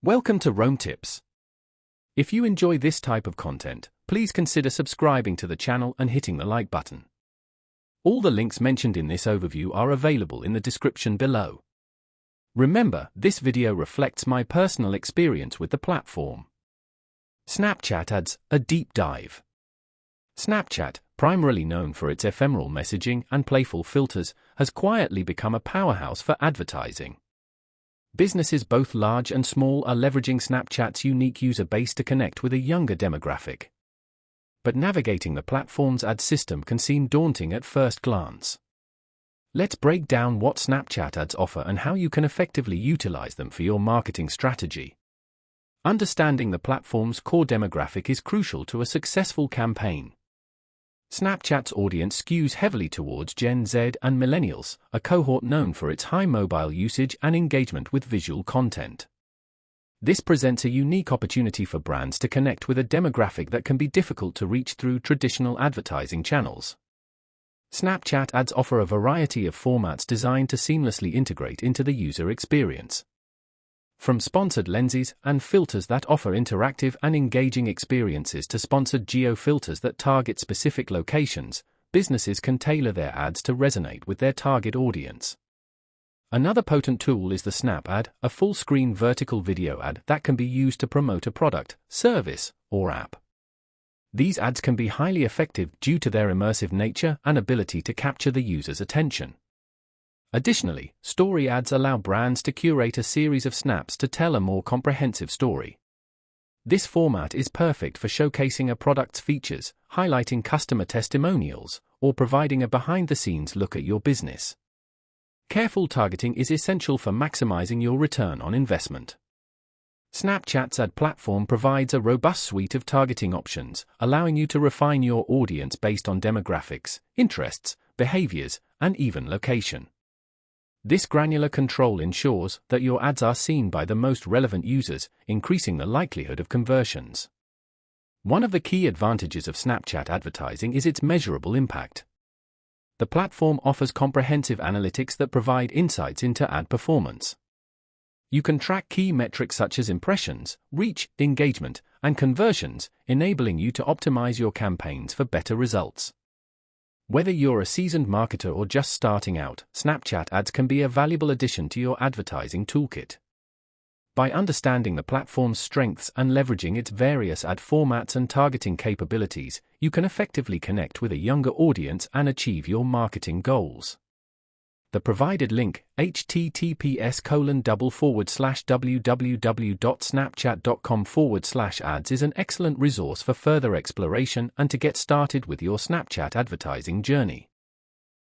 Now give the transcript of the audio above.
Welcome to Roam Tips. If you enjoy this type of content, please consider subscribing to the channel and hitting the like button. All the links mentioned in this overview are available in the description below. Remember, this video reflects my personal experience with the platform. Snapchat Ads, a deep dive. Snapchat, primarily known for its ephemeral messaging and playful filters, has quietly become a powerhouse for advertising. Businesses both large and small are leveraging Snapchat's unique user base to connect with a younger demographic. But navigating the platform's ad system can seem daunting at first glance. Let's break down what Snapchat ads offer and how you can effectively utilize them for your marketing strategy. Understanding the platform's core demographic is crucial to a successful campaign. Snapchat's audience skews heavily towards Gen Z and millennials, a cohort known for its high mobile usage and engagement with visual content. This presents a unique opportunity for brands to connect with a demographic that can be difficult to reach through traditional advertising channels. Snapchat ads offer a variety of formats designed to seamlessly integrate into the user experience. From sponsored lenses and filters that offer interactive and engaging experiences to sponsored geo-filters that target specific locations, businesses can tailor their ads to resonate with their target audience. Another potent tool is the Snap Ad, a full-screen vertical video ad that can be used to promote a product, service, or app. These ads can be highly effective due to their immersive nature and ability to capture the user's attention. Additionally, story ads allow brands to curate a series of snaps to tell a more comprehensive story. This format is perfect for showcasing a product's features, highlighting customer testimonials, or providing a behind-the-scenes look at your business. Careful targeting is essential for maximizing your return on investment. Snapchat's ad platform provides a robust suite of targeting options, allowing you to refine your audience based on demographics, interests, behaviors, and even location. This granular control ensures that your ads are seen by the most relevant users, increasing the likelihood of conversions. One of the key advantages of Snapchat advertising is its measurable impact. The platform offers comprehensive analytics that provide insights into ad performance. You can track key metrics such as impressions, reach, engagement, and conversions, enabling you to optimize your campaigns for better results. Whether you're a seasoned marketer or just starting out, Snapchat ads can be a valuable addition to your advertising toolkit. By understanding the platform's strengths and leveraging its various ad formats and targeting capabilities, you can effectively connect with a younger audience and achieve your marketing goals. The provided link, https://www.snapchat.com/ads, is an excellent resource for further exploration and to get started with your Snapchat advertising journey.